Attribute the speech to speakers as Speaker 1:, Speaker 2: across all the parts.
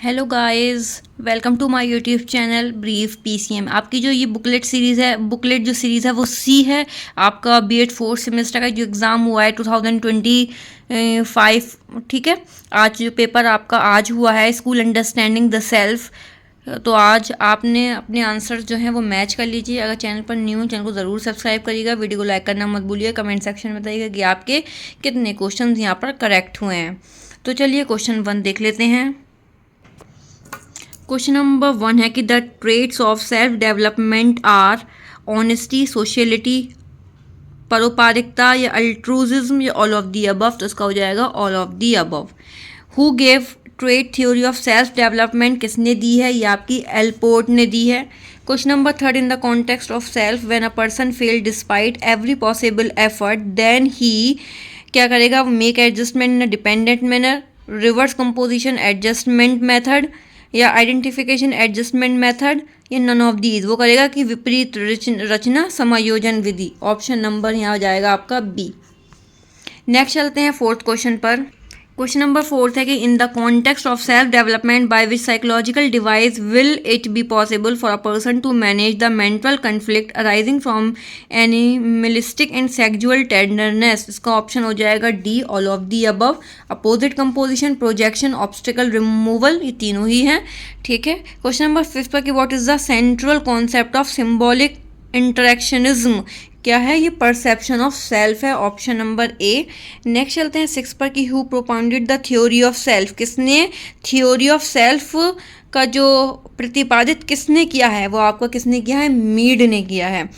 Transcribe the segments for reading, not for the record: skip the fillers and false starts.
Speaker 1: Hello guys, welcome to my YouTube channel Brief PCM. आपकी जो ये बुकलेट जो सीरीज़ है वो सी है। आपका बीएड फोर्थ सेमेस्टर का जो एग्ज़ाम हुआ है 2025, ठीक है। आज जो पेपर आपका आज हुआ है, स्कूल अंडरस्टैंडिंग द सेल्फ। तो आज आपने अपने आंसर जो हैं वो मैच कर लीजिए। अगर चैनल पर न्यू, चैनल को ज़रूर सब्सक्राइब करिएगा, वीडियो को लाइक करना मत भूलिए, कमेंट सेक्शन में बताइएगा कि आपके कितने क्वेश्चन यहाँ पर करेक्ट हुए हैं। तो चलिए क्वेश्चन 1 देख लेते हैं। क्वेश्चन नंबर 1 है कि the traits of self development are honesty, sociality, परोपकारिता या अल्ट्रूजिज्म या ऑल ऑफ दी अबव। तो इसका हो जाएगा all of the above. Who gave trait theory of self development, किसने दी है? ये आपकी एलपोर्ट ने दी है। Question number 3, in the context of self when a person fail despite every possible effort then he क्या करेगा? Make adjustment in a dependent manner, reverse composition adjustment method या आइडेंटिफिकेशन एडजस्टमेंट मेथड या none of these. वो करेगा कि विपरीत रचना समायोजन विधि। Option number यहाँ हो जाएगा आपका बी। नेक्स्ट चलते हैं 4th क्वेश्चन पर। क्वेश्चन नंबर 4 है कि in the context of self development by which psychological device will it be possible for a person to manage the mental conflict arising from animalistic and sexual tenderness. इसका option हो जाएगा D, all of the above. Opposite composition, projection, obstacle removal, ये तीनों ही हैं, ठीक है। Question number 5 पर कि what is the central concept of symbolic interactionism, क्या है? ये परसेप्शन ऑफ सेल्फ है। Option number A. नेक्स्ट चलते हैं 6 पर कि who propounded the theory of self, किसने थ्योरी ऑफ सेल्फ का जो प्रतिपादित किसने किया है? वो आपका किसने किया है? मीड ने किया है।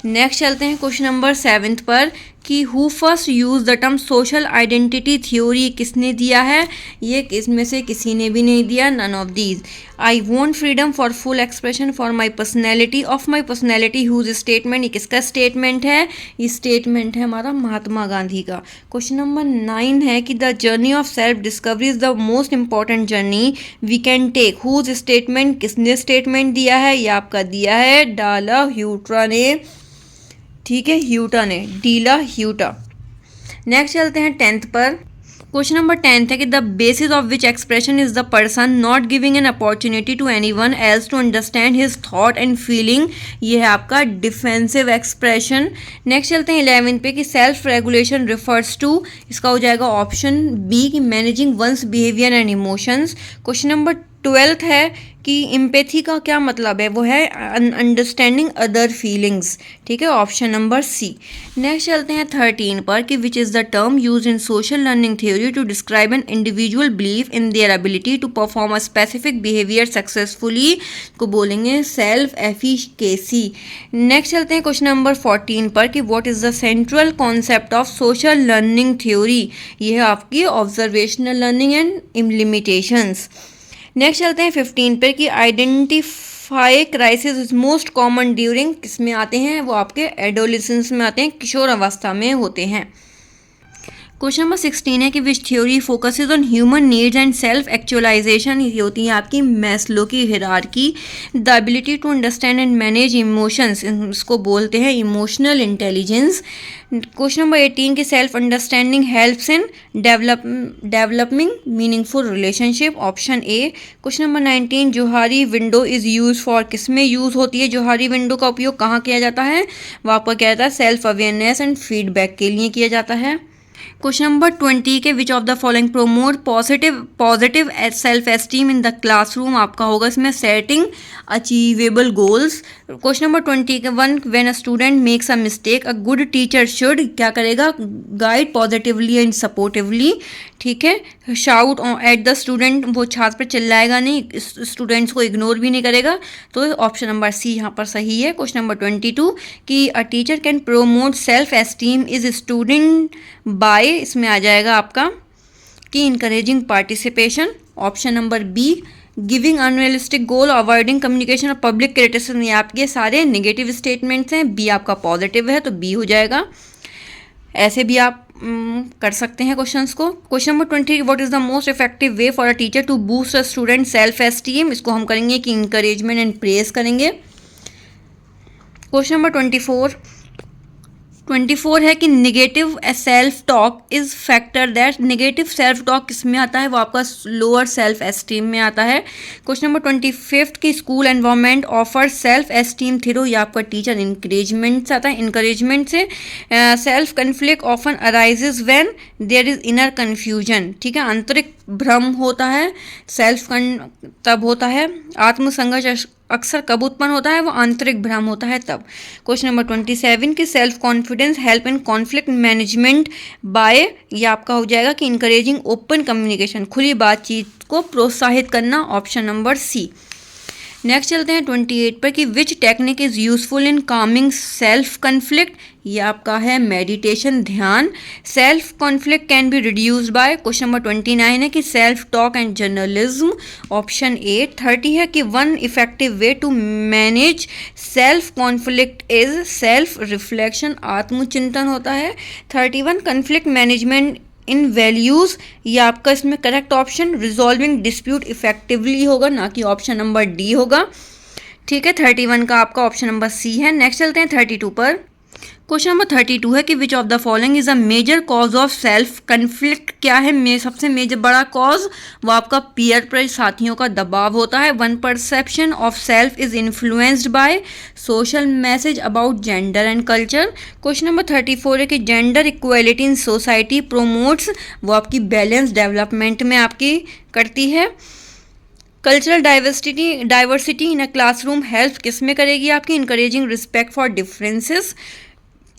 Speaker 1: नेक्स्ट चलते हैं क्वेश्चन नंबर 7 पर कि who first use the term social identity theory, किसने दिया है? ये इसमें से किसी ने भी नहीं दिया, none of these. I want freedom for full expression for my personality of my personality whose statement, ये किसका स्टेटमेंट है? ये स्टेटमेंट है हमारा महात्मा गांधी का। क्वेश्चन नंबर 9 है कि the journey of self discovery is the most important journey we can take, whose statement, किसने स्टेटमेंट दिया है? ये आपका दिया है डाला ह्यूट्रा ने, ठीक है, ह्यूटा ने, डीला ह्यूटा। नेक्स्ट चलते हैं 10th पर। क्वेश्चन नंबर 10 है कि the basis of which expression is the person not giving an opportunity to anyone else to understand his thought and feeling, ये है आपका डिफेंसिव एक्सप्रेशन। नेक्स्ट चलते हैं 11 पे कि सेल्फ रेगुलेशन रिफर्स टू, इसका हो जाएगा ऑप्शन बी कि managing one's behaviour and emotions. Question number 12 है कि एम्पैथी का क्या मतलब है? वो है अंडरस्टैंडिंग अदर फीलिंग्स, ठीक है, ऑप्शन नंबर सी। नेक्स्ट चलते हैं 13 पर कि which is the term use in social learning theory to describe an individual believe in their ability to perform a specific behaviour successfully, को बोलेंगे सेल्फ एफिकेसी। नेक्स्ट चलते हैं क्वेश्चन नंबर 14 पर कि what is the central concept of social learning theory, ये है आपकी observational learning and limitations. Next चलते हैं 15 पे कि identify crisis is most common during, किसमें आते हैं? वो आपके एडोलेसेंस में आते हैं, किशोर अवस्था में होते हैं। क्वेश्चन नंबर 16 है कि which theory focuses on human needs and self actualization, ये होती है आपकी मैस्लो की hierarchy. The ability to understand and manage emotions, इसको बोलते हैं इमोशनल इंटेलिजेंस। क्वेश्चन नंबर 18 की self understanding helps in developing meaningful relationship, option A. Question number 19 Johari window is use for, किसमें यूज़ होती है? जोहारी विंडो का उपयोग कहाँ किया जाता है? वो आपका क्या जाता है? सेल्फ अवेयरनेस एंड फीडबैक के लिए किया जाता है। क्वेश्चन नंबर 20 के विच of the following promote positive self esteem in the classroom, आपका होगा इसमें setting achievable goals. Question number 21 when a student makes a mistake a good teacher should क्या करेगा? गाइड पॉजिटिवली एंड सपोर्टिवली, ठीक है। शाउट एट द स्टूडेंट, वो छात्र पर चिल्लाएगा नहीं, स्टूडेंट्स को इग्नोर भी नहीं करेगा, तो ऑप्शन नंबर सी यहाँ पर सही है। क्वेश्चन नंबर 22 कि a teacher can promote self esteem is student by, इसमें आ जाएगा आपका कि encouraging participation, option number B. Giving unrealistic goal, avoiding communication और पब्लिक क्रिटिसिज्म, ये आपके सारे नेगेटिव स्टेटमेंट्स हैं। बी आपका पॉजिटिव है तो बी हो जाएगा। ऐसे भी आप कर सकते हैं क्वेश्चंस को। Question number 20 what is the most effective way for a teacher to boost a student self esteem, इसको हम करेंगे कि इंकरेजमेंट एंड प्रेज करेंगे। क्वेश्चन नंबर 24 24 है कि negative self talk is factor that, negative self talk किस में आता है, वो आपका लोअर सेल्फ एस्टीम में आता है। क्वेश्चन नंबर 25 की school environment offer self esteem through, ये आपका टीचर इंकरेजमेंट से आता है, इंकरेजमेंट से। Self conflict often arises when there is inner confusion, ठीक है, आंतरिक भ्रम होता है, सेल्फ तब होता है, आत्मसंघर्ष अक्सर कब उत्पन्न होता है, वो आंतरिक भ्रम होता है तब। क्वेश्चन नंबर 27 की self confidence help in conflict management by, ये आपका हो जाएगा कि इंकरेजिंग ओपन कम्युनिकेशन, खुली बातचीत को प्रोत्साहित करना, ऑप्शन नंबर सी। नेक्स्ट चलते हैं 28 पर कि which technique is useful in coming self conflict, ये आपका है मेडिटेशन, ध्यान। Self conflict can be reduced by, question number 29 है कि self talk and journalism, option A. 30 है कि one effective way to manage self conflict is self reflection, आत्मचिंतन होता है। 31 कन्फ्लिक्ट मैनेजमेंट इन वैल्यूज़, ये आपका इसमें correct option resolving dispute effectively होगा, ना कि ऑप्शन नंबर डी होगा, ठीक है। 31 का आपका ऑप्शन नंबर सी है। नेक्स्ट चलते हैं 32 पर। क्वेश्चन नंबर 32 है कि which of the following is a major cause of self conflict, क्या है सबसे मेजर बड़ा कॉज, वो आपका पीयर प्रेशर, साथियों का दबाव होता है। One perception of self is influenced by social message about gender and culture. Question number 34 है कि gender equality in society promotes, वो आपकी बैलेंस डेवलपमेंट में आपकी करती है। Cultural diversity in a classroom help किस में करेगी आपकी, इंकरेजिंग रिस्पेक्ट फॉर डिफरेंसेस,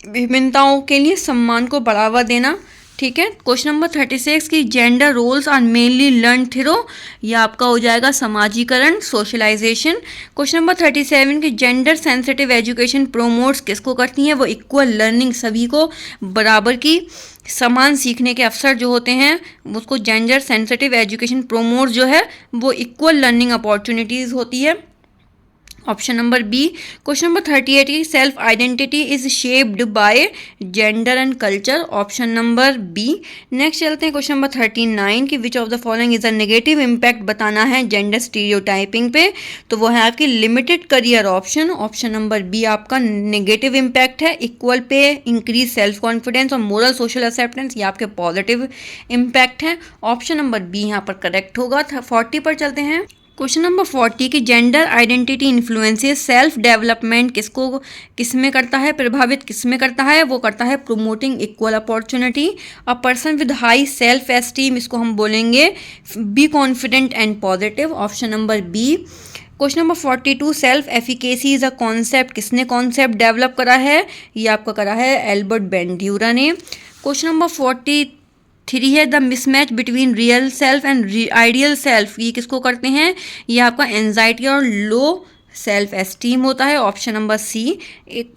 Speaker 1: विभिन्नताओं के लिए सम्मान को बढ़ावा देना, ठीक है। क्वेश्चन नंबर 36 की gender roles are mainly learn through, यह आपका हो जाएगा समाजीकरण, सोशलाइजेशन। क्वेश्चन नंबर 37 की जेंडर सेंसिटिव एजुकेशन प्रोमोट्स किसको करती है, वो इक्वल लर्निंग, सभी को बराबर की समान सीखने के अवसर जो होते हैं उसको जेंडर सेंसिटिव एजुकेशन प्रोमोट्स जो है वो इक्वल लर्निंग अपॉर्चुनिटीज़ होती है, option number B. Question number 38 की self identity is shaped by gender and culture, option number B. Next चलते हैं क्वेश्चन नंबर 39 की which of the following is a negative impact बताना है जेंडर स्टीरियोटाइपिंग पे, तो वो है आपकी limited career option, option number B आपका नेगेटिव इम्पैक्ट है। Equal pay, increase self confidence और मोरल सोशल एक्सेप्टेंस, ये आपके पॉजिटिव इम्पैक्ट है, ऑप्शन नंबर बी यहाँ पर करेक्ट होगा। 40 पर चलते हैं। क्वेश्चन नंबर 40 की gender identity influences self development किसको किस में करता है, प्रभावित किस में करता है, वो करता है promoting equal opportunity. A person with high self esteem, इसको हम बोलेंगे be confident and positive, option number B. Question number 42 self efficacy is a concept, किसने कॉन्सेप्ट डेवलप करा है, ये आपका करा है एल्बर्ट बेंड्यूरा ने। क्वेश्चन नंबर 43 है the mismatch between real self and ideal self, ये किसको करते हैं, ये आपका एंजाइटी और लो सेल्फ एस्टीम होता है, ऑप्शन नंबर सी।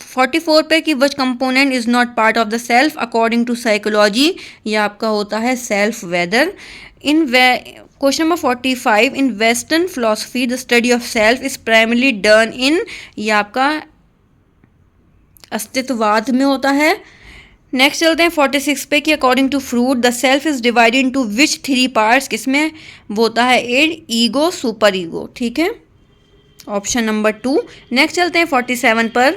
Speaker 1: 44 पे कि which component is not part of the self according to psychology, ये आपका होता है सेल्फ वेदर। In question number 45 in western philosophy the study of self is primarily done in, ये आपका अस्तित्ववाद में होता है। नेक्स्ट चलते हैं 46 पे कि according to Freud the self is divided into which 3 parts, किसमें वो होता है एड, ईगो, सुपर ईगो, ठीक है, ऑप्शन नंबर 2। नेक्स्ट चलते हैं 47 पर।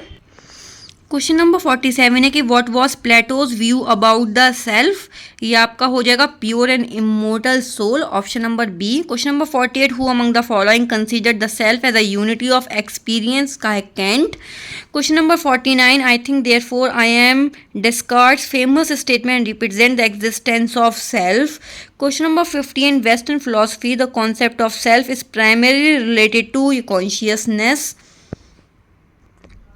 Speaker 1: क्वेश्चन नंबर 47 है कि what was Plato's view about the self, ये आपका हो जाएगा pure and immortal soul, option number B. Question number 48 who among the following considered the self as a unity of experience, का है Kant. Question number 49 I think therefore I am Descartes' famous statement represent the existence of self. Question number 50 in western philosophy the concept of self is primarily related to consciousness.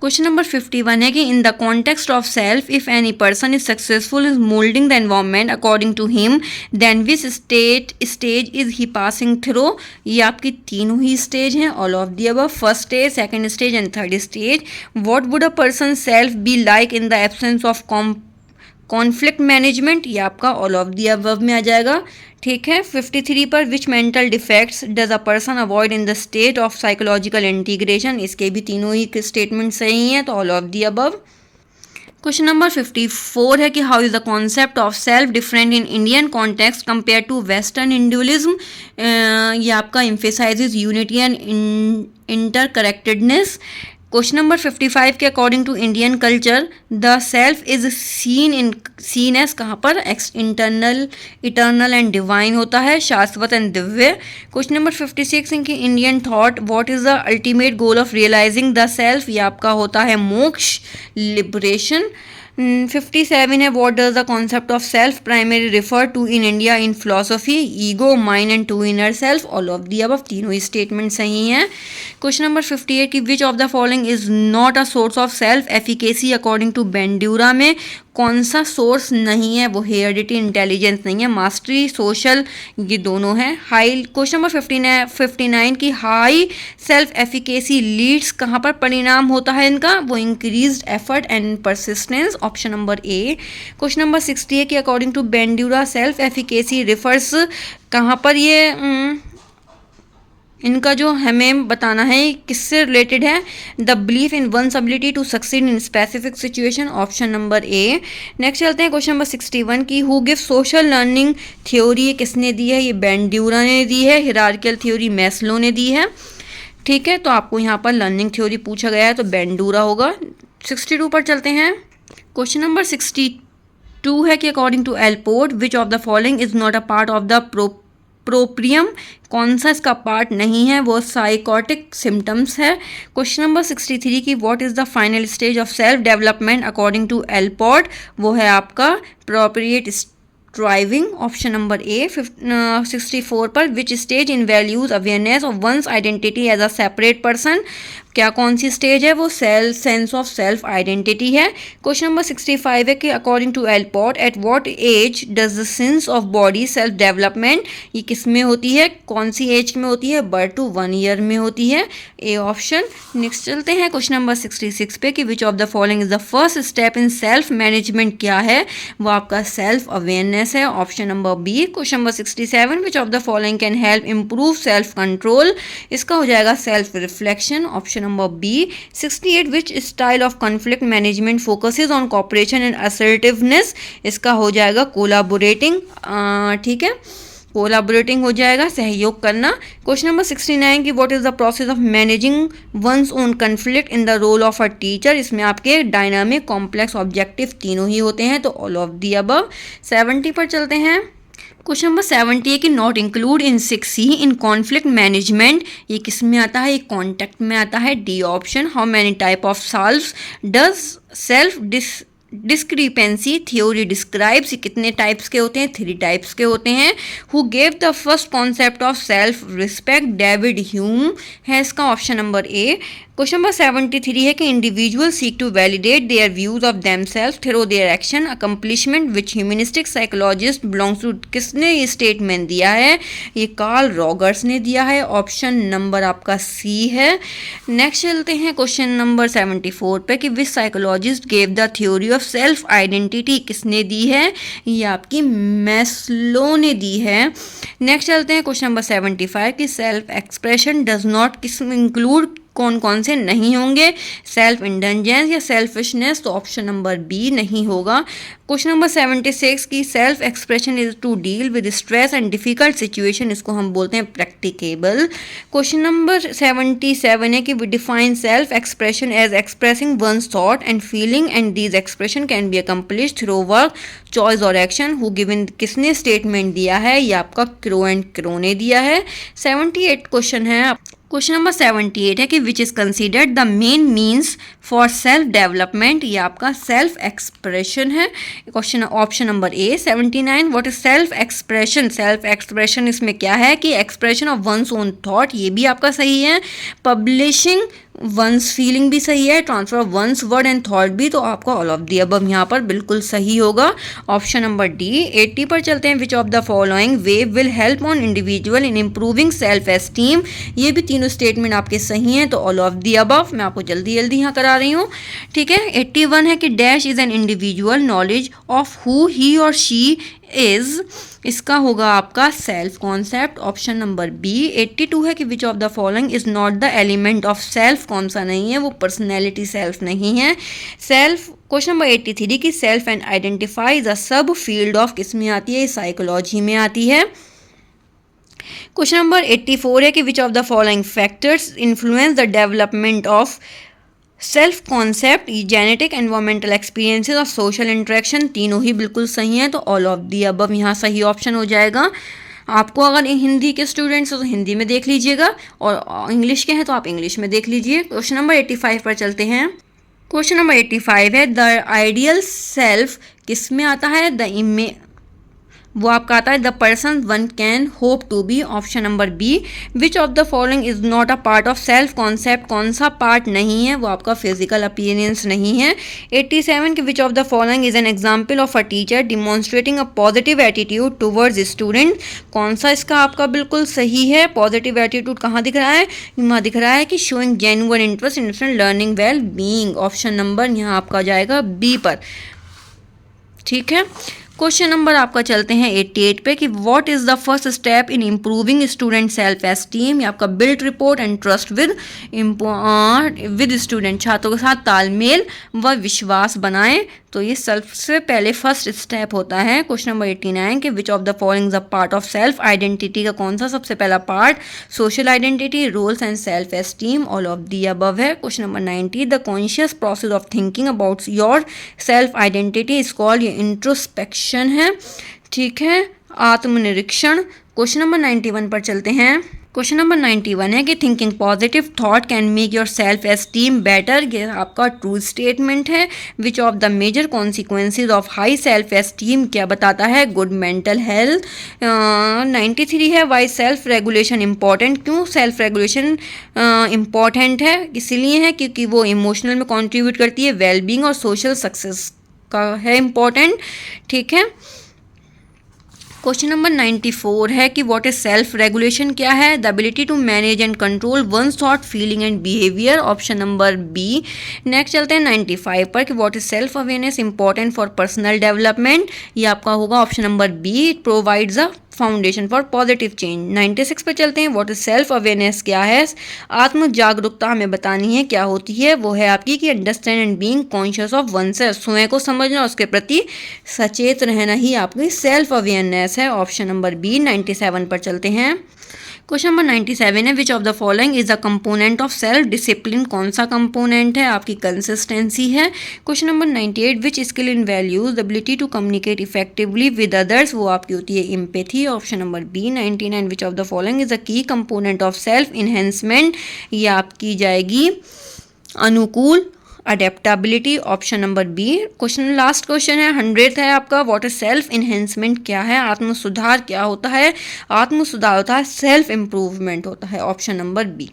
Speaker 1: Question number 51 है कि in the context of self if any person is successful is moulding the environment according to him then which stage is he passing through, ये आपकी तीनों ही stage हैं, all of the above, first stage, second stage and third stage. What would a person self be like in the absence of conflict management, ये आपका all of the above में आ जाएगा, ठीक है। 53 पर which mental defects does a person avoid in the state of psychological integration, इसके भी तीनों ही स्टेटमेंट सही हैं, तो all of the above. Question number 54 है कि how is the concept of self different in Indian context compare to western individualism, ये आपका emphasizes unity and interconnectedness. Question number 55 के according to Indian culture the self is seen as कहाँ पर internal eternal and divine होता है, शाश्वत and Divya. Question number 56 इनकी Indian thought what is the ultimate goal of realizing the self, ये आपका होता है मोक्ष, लिबरेशन। 57 है what does the concept of self primary refer to in India in philosophy, ego, mind and to inner self, all of the above, तीनों ही statement सही हैं। Question number 58 की which of the following is not a source of self efficacy according to Bandura में कौन सा source नहीं है, वो हेरिडिटी, इंटेलिजेंस नहीं है, मास्टरी, सोशल, ये दोनों हैं। हाई क्वेश्चन नंबर 59 की हाई सेल्फ एफिकेसी लीड्स कहाँ पर परिणाम होता है इनका, वो increased effort and persistence, option number A. Question number 60 है कि according to Bandura self efficacy refers कहाँ पर, ये इनका जो हमें बताना है किससे रिलेटेड है, the belief in one's ability to succeed in specific situation, option number A. Next चलते हैं क्वेश्चन नंबर 61 की who give social learning theory, किसने दी है, ये बेंड्यूरा ने दी है, हिरार्कियल थ्योरी मैस्लो ने दी है। ठीक है, तो आपको यहाँ पर लर्निंग थ्योरी पूछा गया है तो बेंड्यूरा होगा। 62 पर चलते हैं। क्वेश्चन नंबर 62 है कि according to Allport which of the following is not a part of the proprium, कौन सा इसका पार्ट नहीं है, वो साइकोटिक सिम्टम्स है। क्वेश्चन नंबर 63 की what is the final stage of self development according to Allport, वो है आपका propriate striving, option number A. 64 पर which stage in values awareness of one's identity as a separate person, क्या कौन सी stage है, वो सेंस ऑफ सेल्फ आइडेंटिटी है। क्वेश्चन नंबर 65 है कि according to Allport at what age does the sense of body self development, ये किस में होती है, कौन सी एज में होती है, बर्थ टू 1 ईयर में होती है, ए ऑप्शन। नेक्स्ट चलते हैं क्वेश्चन नंबर 66 पे कि which of the following is the first step in self management, क्या है, वो आपका सेल्फ अवेयरनेस है, option number B. Question number 67 which of the following can help improve self control, इसका हो जाएगा self reflection, option number B. 68 which style of conflict management focuses on cooperation and assertiveness, इसका हो जाएगा कोलाबोरेटिंग, ठीक है, कोलाबोरेटिंग हो जाएगा, सहयोग करना। क्वेश्चन नंबर 69 की what is the process of managing one's own conflict in the role of a teacher, इसमें आपके डायनामिक, कॉम्प्लेक्स, ऑब्जेक्टिव तीनों ही होते हैं, तो ऑल ऑफ दी अबव। 70 पर चलते हैं। क्वेश्चन नंबर 70 है कि not include in 6C in conflict management, ये किस में आता है, ये कॉन्टेक्ट में आता है, D option. How many type of solves does self discrepancy theory describes, ये कितने टाइप्स के होते हैं, 3 टाइप्स के होते हैं। Who gave the first concept of self respect, David Hume है इसका, option number A. Question number 73 है कि individual seek to validate their views of themselves through their action accomplishment which humanistic psychologist belongs to, किसने ये statement दिया है, ये Karl Rogers ने दिया है, ऑप्शन नंबर आपका सी है। नेक्स्ट चलते हैं क्वेश्चन नंबर 74 पे कि which psychologist gave the theory of self identity, किसने दी है, ये आपकी मैस्लो ने दी है। नेक्स्ट चलते हैं क्वेश्चन नंबर 75 कि सेल्फ एक्सप्रेशन डज नॉट किस इंक्लूड, कौन कौन से नहीं होंगे, सेल्फ इंडल्जेंस या सेल्फिशनेस, तो ऑप्शन नंबर बी नहीं होगा। क्वेश्चन नंबर 76 की self expression is to deal with stress and difficult situation, इसको हम बोलते हैं प्रैक्टिकेबल। क्वेश्चन नंबर 77 है कि we define self expression as expressing one's thought and feeling and these expression can be accomplished through work, choice और action. Who given, किसने statement दिया है, ये आपका क्रो एंड क्रो ने दिया है। 78 क्वेश्चन है। क्वेश्चन नंबर 78 है कि which is considered the main means for self development, ये आपका सेल्फ एक्सप्रेशन है, question option number A. 79 what is self expression, self expression इसमें क्या है कि expression of one's own thought, ये भी आपका सही है। पब्लिशिंग वंस फीलिंग भी सही है, transfer of one's word and thought भी, तो आपका ऑल ऑफ दी अबव यहाँ पर बिल्कुल सही होगा, ऑप्शन नंबर डी। 80 पर चलते हैं। विच of the following way will help on individual in improving self esteem, ये भी तीनों स्टेटमेंट आपके सही हैं, तो ऑल ऑफ दी अबव। मैं आपको जल्दी जल्दी यहाँ करा रही हूँ, ठीक है। 81 है कि dash is an individual knowledge of who he और शी इज, इसका होगा आपका self concept, option number B. 82 है कि which of the following is not the element of self, कौन सा नहीं है, वो पर्सनैलिटी सेल्फ नहीं है। सेल्फ क्वेश्चन नंबर 83 की self and identify the sub field of, किस में आती है, साइकोलॉजी में आती है। क्वेश्चन नंबर 84 है कि which of the following factors influence the development of self concept, genetic, environmental experiences और सोशल इंटरेक्शन, तीनों ही बिल्कुल सही हैं, तो ऑल ऑफ दी अबव यहाँ सही ऑप्शन हो जाएगा। आपको अगर हिंदी के स्टूडेंट्स हो तो हिंदी में देख लीजिएगा, और इंग्लिश के हैं तो आप इंग्लिश में देख लीजिए। क्वेश्चन नंबर 85 पर चलते हैं। क्वेश्चन नंबर 85 है, द आइडियल सेल्फ किस में आता है? वो आपका आता है the person one can hope to be, option number B. Which of the following is not a part of self concept, कौन सा पार्ट नहीं है? वो आपका फिजिकल अपीयरेंस नहीं है। 87 के विच of the following is an example of a teacher demonstrating a positive attitude towards student, कौन सा इसका आपका बिल्कुल सही है? पॉजिटिव एटीट्यूड कहाँ दिख रहा है? वहाँ दिख रहा है कि showing genuine interest in learning well being, option number यहाँ आपका जाएगा बी पर। ठीक है, क्वेश्चन नंबर आपका चलते हैं 88 पे कि what is the first step in improving student self esteem, या आपका build report and trust with student, छात्रों के साथ तालमेल व विश्वास बनाएं, तो ये सबसे पहले फर्स्ट स्टेप होता है। क्वेश्चन नंबर 89 कि which of the following a part of self identity, का कौन सा सबसे पहला पार्ट? Social identity, roles and self esteem, all of the above है। Question number 90 the conscious process of thinking about your self identity is called, ये introspection है। ठीक है, आत्मनिरीक्षण। क्वेश्चन नंबर 91 पर चलते हैं। क्वेश्चन नंबर 91 है कि thinking positive thought can make your self esteem better, ये आपका ट्रू स्टेटमेंट है। Which of the major consequences of high self esteem, क्या बताता है? Good mental health. 93 है वाई सेल्फ रेगुलेशन इम्पॉर्टेंट, क्यों सेल्फ रेगुलेशन इम्पॉर्टेंट है? इसीलिए है क्योंकि वो इमोशनल में कॉन्ट्रीब्यूट करती है, वेलबींग और सोशल सक्सेस का है इम्पॉर्टेंट। ठीक है, क्वेश्चन नंबर 94 है कि व्हाट इज सेल्फ रेगुलेशन, क्या है? The ability to manage and control one's thought, feeling and behaviour, option number B. Next चलते हैं 95 पर कि what is self awareness important for personal development, ये आपका होगा option number B. It provides a foundation for positive change. 96 पे चलते हैं, व्हाट इज सेल्फ अवेयरनेस, क्या है? आत्म जागरूकता हमें बतानी है क्या होती है, वो है आपकी कि understand and being conscious of oneself, स्वयं को समझना और उसके प्रति सचेत रहना ही आपकी सेल्फ अवेयरनेस है, ऑप्शन नंबर बी। 97 पर चलते हैं। क्वेश्चन नंबर 97 है which of the following is a component of self discipline, कौन सा कंपोनेंट है? आपकी कंसिस्टेंसी है। Question number 98 which skill involves the ability to communicate effectively with others, वो आपकी होती है empathy, option number B. 99 which of the following is a key component of self enhancement, ये आपकी जाएगी अनुकूल, adaptability, option number B. Question last question है 100th है आपका, व्हाट इज सेल्फ इनहेंसमेंट, क्या है? आत्म सुधार क्या होता है? आत्म सुधार होता है सेल्फ इम्प्रूवमेंट होता है, option number B.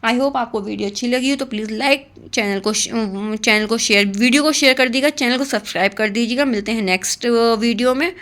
Speaker 1: I hope आपको वीडियो अच्छी लगी हो तो प्लीज़ लाइक चैनल को शेयर, वीडियो को शेयर कर दीजिएगा, चैनल को सब्सक्राइब कर दीजिएगा। मिलते हैं नेक्स्ट वीडियो में।